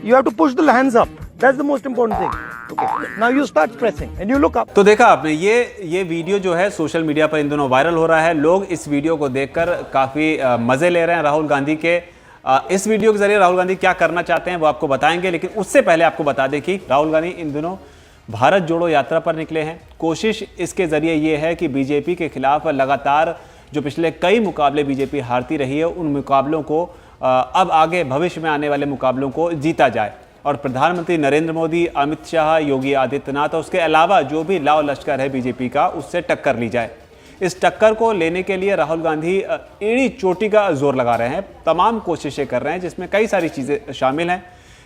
You have to push the hands up. That's the most important thing. Okay. Now you start pressing and you look up. तो देखा आपने ये video जो है social media पर इन दोनों वायरल हो रहा है। लोग इस वीडियो को देखकर काफ़ी मज़े ले रहे हैं राहुल गांधी के। इस वीडियो के जरिए राहुल गांधी क्या करना चाहते हैं वो आपको बताएंगे, लेकिन उससे पहले आपको बता दें कि राहुल गांधी इन दिनों भारत जोड़ो यात्रा पर निकले हैं। कोशिश इसके ज़रिए ये है कि बीजेपी के खिलाफ लगातार जो पिछले कई मुकाबले बीजेपी हारती रही है, उन मुकाबलों को अब आगे भविष्य में आने वाले मुकाबलों को जीता जाए और प्रधानमंत्री नरेंद्र मोदी, अमित शाह, योगी आदित्यनाथ और उसके अलावा जो भी लाव लश्कर है बीजेपी का, उससे टक्कर ली जाए। इस टक्कर को लेने के लिए राहुल गांधी एड़ी चोटी का जोर लगा रहे हैं, तमाम कोशिशें कर रहे हैं, जिसमें कई सारी चीज़ें शामिल हैं।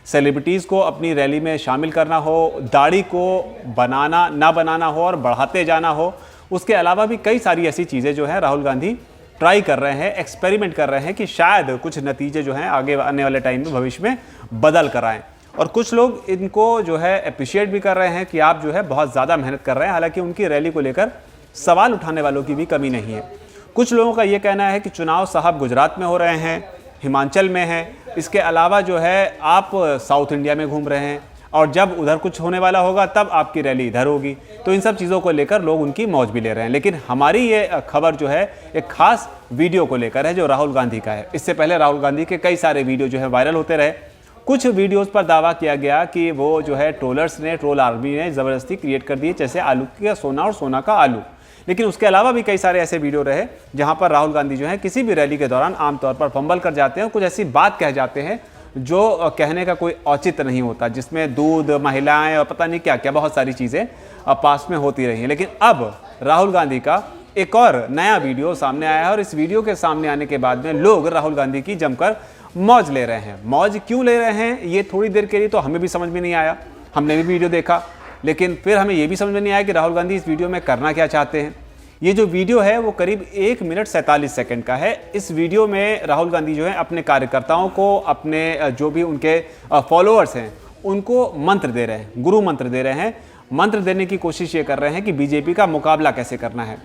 सेलिब्रिटीज़ को अपनी रैली में शामिल करना हो, दाढ़ी को बनाना ना बनाना हो और बढ़ाते जाना हो, उसके अलावा भी कई सारी ऐसी चीज़ें जो हैं राहुल गांधी ट्राई कर रहे हैं, एक्सपेरिमेंट कर रहे हैं कि शायद कुछ नतीजे जो हैं आगे आने वाले टाइम में भविष्य में बदल कर आएँ। और कुछ लोग इनको जो है अप्रिशिएट भी कर रहे हैं कि आप जो है बहुत ज़्यादा मेहनत कर रहे हैं। हालांकि उनकी रैली को लेकर सवाल उठाने वालों की भी कमी नहीं है। कुछ लोगों का ये कहना है कि चुनाव साहब गुजरात में हो रहे हैं, हिमाचल में हैं, इसके अलावा जो है आप साउथ इंडिया में घूम रहे हैं और जब उधर कुछ होने वाला होगा तब आपकी रैली इधर होगी। तो इन सब चीज़ों को लेकर लोग उनकी मौज भी ले रहे हैं। लेकिन हमारी ये खबर जो है एक खास वीडियो को लेकर है जो राहुल गांधी का है। इससे पहले राहुल गांधी के कई सारे वीडियो जो है वायरल होते रहे। कुछ वीडियोस पर दावा किया गया कि वो जो है ट्रोलर्स ने, ट्रोल आर्मी ने ज़बरदस्ती क्रिएट कर दिए, जैसे आलू का सोना और सोना का आलू। लेकिन उसके अलावा भी कई सारे ऐसे वीडियो रहे जहां पर राहुल गांधी जो है किसी भी रैली के दौरान आमतौर पर फंबल कर जाते हैं, कुछ ऐसी बात कह जाते हैं जो कहने का कोई औचित्य नहीं होता, जिसमें दूध, महिलाएं और पता नहीं क्या क्या बहुत सारी चीज़ें पास में होती रही हैं। लेकिन अब राहुल गांधी का एक और नया वीडियो सामने आया है और इस वीडियो के सामने आने के बाद में लोग राहुल गांधी की जमकर मौज ले रहे हैं। मौज क्यों ले रहे हैं ये थोड़ी देर के लिए तो हमें भी समझ में नहीं आया, हमने भी वीडियो देखा, लेकिन फिर हमें ये भी समझ में नहीं आया कि राहुल गांधी इस वीडियो में करना क्या चाहते हैं। ये जो वीडियो है वो करीब 1 मिनट 47 सेकंड का है। इस वीडियो में राहुल गांधी जो है अपने कार्यकर्ताओं को, अपने जो भी उनके फॉलोअर्स हैं उनको मंत्र दे रहे हैं, गुरु मंत्र दे रहे हैं। मंत्र देने की कोशिश ये कर रहे हैं कि बीजेपी का मुकाबला कैसे करना है।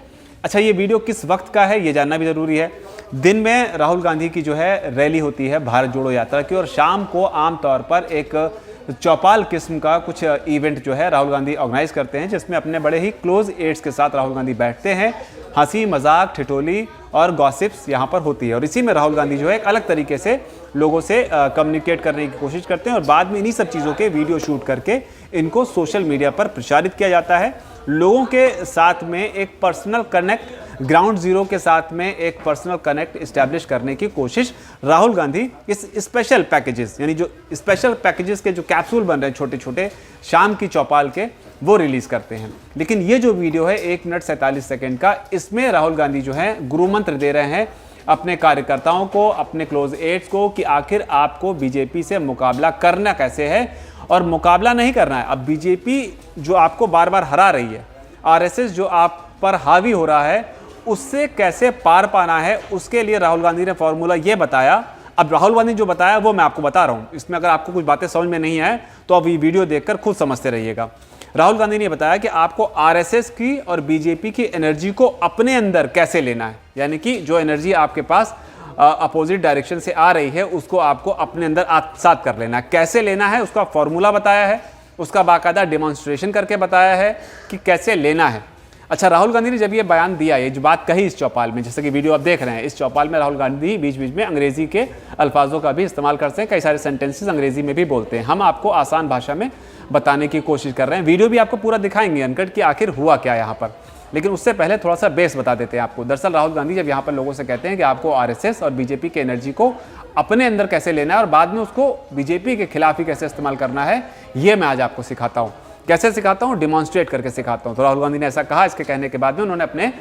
अच्छा, ये वीडियो किस वक्त का है ये जानना भी ज़रूरी है। दिन में राहुल गांधी की जो है रैली होती है भारत जोड़ो यात्रा की, और शाम को आमतौर पर एक चौपाल किस्म का कुछ इवेंट जो है राहुल गांधी ऑर्गेनाइज करते हैं, जिसमें अपने बड़े ही क्लोज एड्स के साथ राहुल गांधी बैठते हैं। हंसी मजाक, ठिठोली और गॉसिप्स यहाँ पर होती है और इसी में राहुल गांधी जो है एक अलग तरीके से लोगों से कम्युनिकेट करने की कोशिश करते हैं और बाद में इन्हीं सब चीज़ों के वीडियो शूट करके इनको सोशल मीडिया पर प्रचारित किया जाता है। लोगों के साथ में एक पर्सनल कनेक्ट, ग्राउंड जीरो के साथ में एक पर्सनल कनेक्ट इस्टेब्लिश करने की कोशिश राहुल गांधी इस स्पेशल पैकेजेस, यानी जो स्पेशल पैकेजेस के जो कैप्सूल बन रहे हैं छोटे छोटे शाम की चौपाल के, वो रिलीज़ करते हैं। लेकिन ये जो वीडियो है 1 मिनट 47 सेकंड का, इसमें राहुल गांधी जो है गुरु मंत्र दे रहे हैं अपने कार्यकर्ताओं को, अपने क्लोज एड्स को कि आखिर आपको बीजेपी से मुकाबला करना कैसे है। और मुकाबला नहीं करना है, अब बीजेपी जो आपको बार बार हरा रही है, आरएसएस जो आप पर हावी हो रहा है, उससे कैसे पार पाना है, उसके लिए राहुल गांधी ने फॉर्मूला ये बताया। अब राहुल गांधी जो बताया वो मैं आपको बता रहा हूँ, इसमें अगर आपको कुछ बातें समझ में नहीं आए तो अब ये वीडियो देखकर खुद समझते रहिएगा। राहुल गांधी ने बताया कि आपको आरएसएस की और बीजेपी की एनर्जी को अपने अंदर कैसे लेना है, यानी कि जो एनर्जी आपके पास अपोजिट डायरेक्शन से आ रही है उसको आपको अपने अंदर आत्मसात कर लेना है। कैसे लेना है उसका फॉर्मूला बताया है, उसका बाकायदा डेमोन्स्ट्रेशन करके बताया है कि कैसे लेना है। अच्छा, राहुल गांधी ने जब ये बयान दिया, ये जो बात कही इस चौपाल में, जैसे कि वीडियो आप देख रहे हैं, इस चौपाल में राहुल गांधी बीच बीच में अंग्रेजी के अल्फाजों का भी इस्तेमाल करते हैं, कई सारे सेंटेंसेस अंग्रेजी में भी बोलते हैं। हम आपको आसान भाषा में बताने की कोशिश कर रहे हैं। वीडियो भी आपको पूरा दिखाएंगे अनकट कि आखिर हुआ क्या यहाँ पर, लेकिन उससे पहले थोड़ा सा बेस बता देते हैं आपको। दरअसल राहुल गांधी जब यहाँ पर लोगों से कहते हैं कि आपको आरएसएस और बीजेपी की एनर्जी को अपने अंदर कैसे लेना है और बाद में उसको बीजेपी के खिलाफ ही कैसे इस्तेमाल करना है, ये मैं आज आपको सिखाता हूँ। कैसे सिखाता हूँ? डिमॉन्स्ट्रेट करके सिखाता हूँ। तो राहुल गांधी ने ऐसा कहा। इसके कहने के बाद में उन्होंने अपने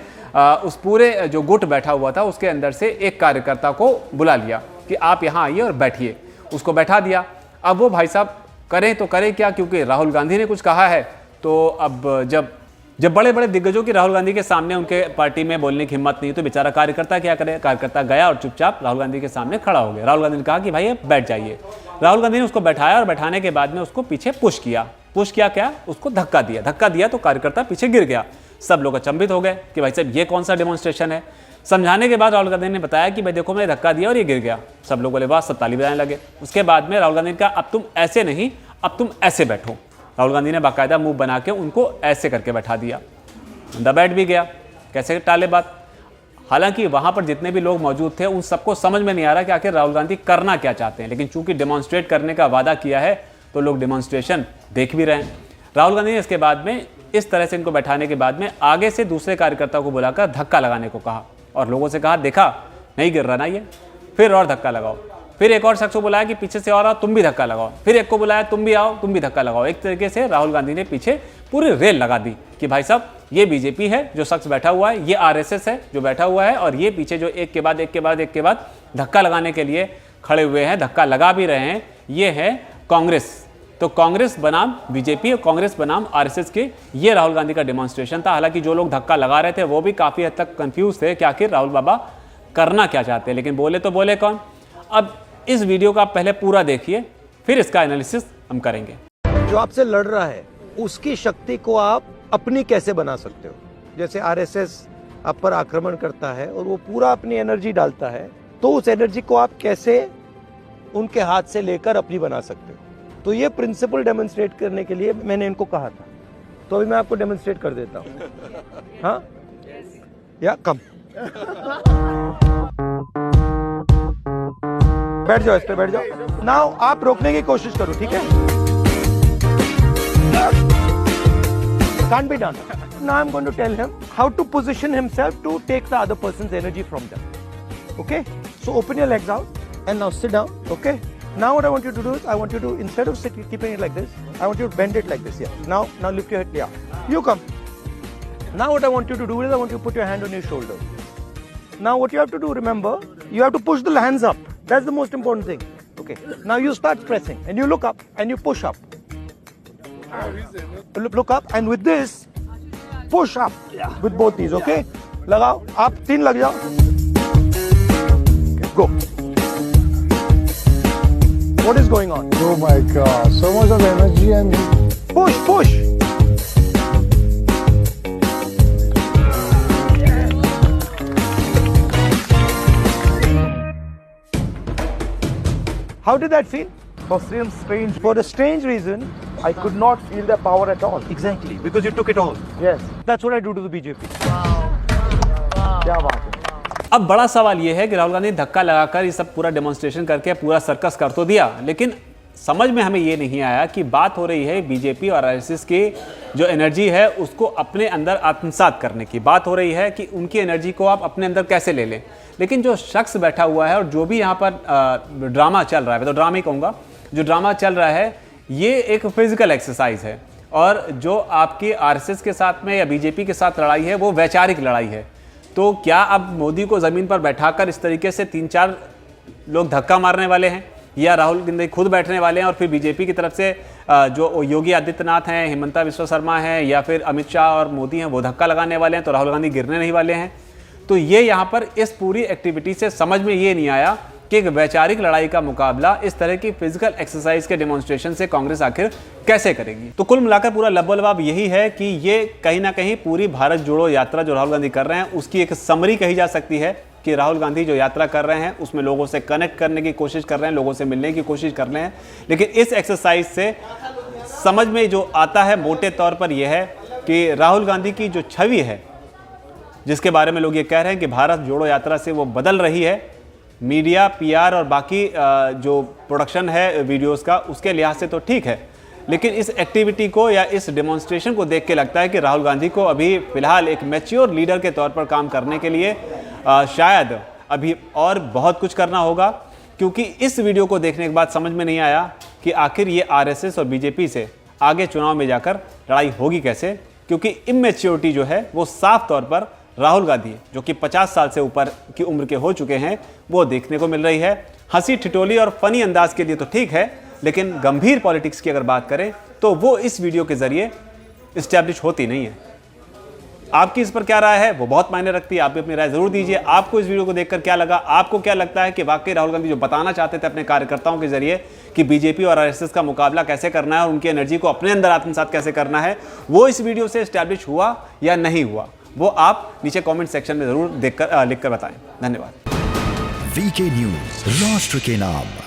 उस पूरे जो गुट बैठा हुआ था उसके अंदर से एक कार्यकर्ता को बुला लिया कि आप यहाँ आइए और बैठिए। उसको बैठा दिया। अब वो भाई साहब करें तो करें क्या, क्योंकि राहुल गांधी ने कुछ कहा है। तो अब जब बड़े बड़े दिग्गजों की राहुल गांधी के सामने उनके पार्टी में बोलने की हिम्मत नहीं, तो बेचारा कार्यकर्ता क्या करे। कार्यकर्ता गया और चुपचाप राहुल गांधी के सामने खड़ा हो गया। राहुल गांधी ने कहा कि भाई बैठ जाइए। राहुल गांधी ने उसको बैठाया और बैठाने के बाद में उसको पीछे पुश किया। क्या उसको धक्का दिया तो कार्यकर्ता पीछे गिर गया। सब लोग अचंभित हो गए कि भाई साहब ये कौन सा डेमोन्स्ट्रेशन है। समझाने के बाद राहुल गांधी ने बताया कि भाई देखो मैंने धक्का दिया और ये गिर गया। सब लोगों के बाद सब ताली बजाने लगे। उसके बाद में राहुल गांधी ने कहा अब तुम ऐसे नहीं, अब तुम ऐसे बैठो। राहुल गांधी ने बाकायदा मुंह बना के उनको ऐसे करके बैठा दिया। बंदा बैठ भी गया। कैसे टाले बात? हालांकि वहां पर जितने भी लोग मौजूद थे उन सबको समझ में नहीं आ रहा कि आखिर राहुल गांधी करना क्या चाहते हैं, लेकिन चूंकि डेमोन्स्ट्रेट करने का वादा किया है तो लोग डेमोन्स्ट्रेशन देख भी रहे हैं। राहुल गांधी ने इसके बाद में इस तरह से इनको बैठाने के बाद में आगे से दूसरे कार्यकर्ताओं को बुलाकर धक्का लगाने को कहा और लोगों से कहा देखा नहीं गिर रहा ना ये, फिर और धक्का लगाओ। फिर एक और शख्स को बुलाया कि पीछे से और आओ, तुम भी धक्का लगाओ। फिर एक को बुलाया, तुम भी आओ, तुम भी धक्का लगाओ। एक तरीके से राहुल गांधी ने पीछे पूरी रेल लगा दी कि भाई साहब ये बीजेपी है जो शख्स बैठा हुआ है, ये आरएसएस है जो बैठा हुआ है, और ये पीछे जो एक के बाद एक के बाद एक के बाद धक्का लगाने के लिए खड़े हुए हैं, धक्का लगा भी रहे हैं, ये है कांग्रेस। तो कांग्रेस बनाम बीजेपी और कांग्रेस बनाम आरएसएस के ये राहुल गांधी का डेमोन्स्ट्रेशन था। हालांकि जो लोग धक्का लगा रहे थे वो भी काफ़ी हद तक कंफ्यूज थे कि आखिर राहुल बाबा करना क्या चाहते हैं, लेकिन बोले तो बोले कौन। अब इस वीडियो को आप पहले पूरा देखिए, फिर इसका एनालिसिस हम करेंगे। जो आपसे लड़ रहा है उसकी शक्ति को आप अपनी कैसे बना सकते हो? जैसे आरएसएस आप पर आक्रमण करता है और वो पूरा अपनी एनर्जी डालता है, तो उस एनर्जी को आप कैसे उनके हाथ से लेकर अपनी बना सकते हो? तो ये प्रिंसिपल डेमोन्स्ट्रेट करने के लिए मैंने इनको कहा था, तो अभी मैं आपको डेमोन्स्ट्रेट कर देता हूँ। हाँ या कम बैठ जाओ, इस पे बैठ जाओ। नाउ आप रोकने की कोशिश करो, ठीक है? Can't be done. Now I'm going to tell him how to position himself to take the other person's energy from them. Okay? So open your legs out and now sit down. Okay? Now what I want you to do is I want you to, instead of keeping it like this, I want you to bend it like this. Yeah. Now lift your head. Yeah. You come. Now what I want you to do is I want you to put your hand on your shoulder. Now what you have to do, remember, you have to push the hands up. That's the most important thing. Okay. Now you start pressing and you look up and you push up. Look up and with this, push up with both these. Okay. लगाओ, आप 3 लग जाओ. Okay, go. What is going on? Oh my God! So much of energy and Push. How did that feel? for some strange. For a strange reason, I could not feel the power at all. exactly, because you took it all. Yes. That's what I do to the BJP. क्या बात है? अब बड़ा सवाल यह है कि राहुल गांधी ने धक्का लगाकर ये सब पूरा डेमोन्स्ट्रेशन करके पूरा सर्कस कर तो दिया, लेकिन समझ में हमें ये नहीं आया कि बात हो रही है बीजेपी और आरएसएस की जो एनर्जी है उसको अपने अंदर आत्मसात करने की बात हो रही है कि उनकी एनर्जी को आप अपने अंदर कैसे ले लें। लेकिन जो शख्स बैठा हुआ है और जो भी यहाँ पर ड्रामा चल रहा है, मैं तो ड्रामा ही कहूँगा, जो ड्रामा चल रहा है ये एक फिजिकल एक्सरसाइज है, और जो आपकी आरएसएस के साथ में या बीजेपी के साथ लड़ाई है वो वैचारिक लड़ाई है। तो क्या अब मोदी को ज़मीन पर बैठाकर इस तरीके से 3-4 लोग धक्का मारने वाले हैं, या राहुल गांधी खुद बैठने वाले हैं और फिर बीजेपी की तरफ से जो योगी आदित्यनाथ हैं, हिमंता विश्व शर्मा हैं, या फिर अमित शाह और मोदी हैं वो धक्का लगाने वाले हैं, तो राहुल गांधी गिरने नहीं वाले हैं? तो ये यहाँ पर इस पूरी एक्टिविटी से समझ में ये नहीं आया कि एक वैचारिक लड़ाई का मुकाबला इस तरह की फिजिकल एक्सरसाइज के डेमोन्स्ट्रेशन से कांग्रेस आखिर कैसे करेगी। तो कुल मिलाकर पूरा लबोलबाब यही है कि ये कहीं ना कहीं पूरी भारत जोड़ो यात्रा जो राहुल गांधी कर रहे हैं उसकी एक समरी कही जा सकती है कि राहुल गांधी जो यात्रा कर रहे हैं उसमें लोगों से कनेक्ट करने की कोशिश कर रहे हैं, लोगों से मिलने की कोशिश कर रहे हैं। लेकिन इस एक्सरसाइज से समझ में जो आता है मोटे तौर पर यह है कि राहुल गांधी की जो छवि है, जिसके बारे में लोग ये कह रहे हैं कि भारत जोड़ो यात्रा से वो बदल रही है, मीडिया, पीआर और बाकी जो प्रोडक्शन है वीडियोस का, उसके लिहाज से तो ठीक है, लेकिन इस एक्टिविटी को या इस डेमोन्स्ट्रेशन को देख के लगता है कि राहुल गांधी को अभी फिलहाल एक मैच्योर लीडर के तौर पर काम करने के लिए शायद अभी और बहुत कुछ करना होगा। क्योंकि इस वीडियो को देखने के बाद समझ में नहीं आया कि आखिर ये आरएसएस और बीजेपी से आगे चुनाव में जाकर लड़ाई होगी कैसे, क्योंकि इमेच्योरिटी जो है वो साफ तौर पर राहुल गांधी जो कि 50 साल से ऊपर की उम्र के हो चुके हैं वो देखने को मिल रही है। हंसी ठिठोली और फनी अंदाज के लिए तो ठीक है, लेकिन गंभीर पॉलिटिक्स की अगर बात करें तो वो इस वीडियो के जरिए इस्टेब्लिश होती नहीं है। आपकी इस पर क्या राय है वो बहुत मायने रखती है, आप भी अपनी राय जरूर दीजिए। आपको इस वीडियो को देखकर क्या लगा, आपको क्या लगता है कि वाकई राहुल गांधी जो बताना चाहते थे अपने कार्यकर्ताओं के जरिए कि बीजेपी और आरएसएस का मुकाबला कैसे करना है और उनकी एनर्जी को अपने अंदर आत्मसात कैसे करना है, वो इस वीडियो से इस्टेब्लिश हुआ या नहीं हुआ, वो आप नीचे कमेंट सेक्शन में ज़रूर लिख कर बताएं। धन्यवाद। वीके न्यूज, राष्ट्र के नाम।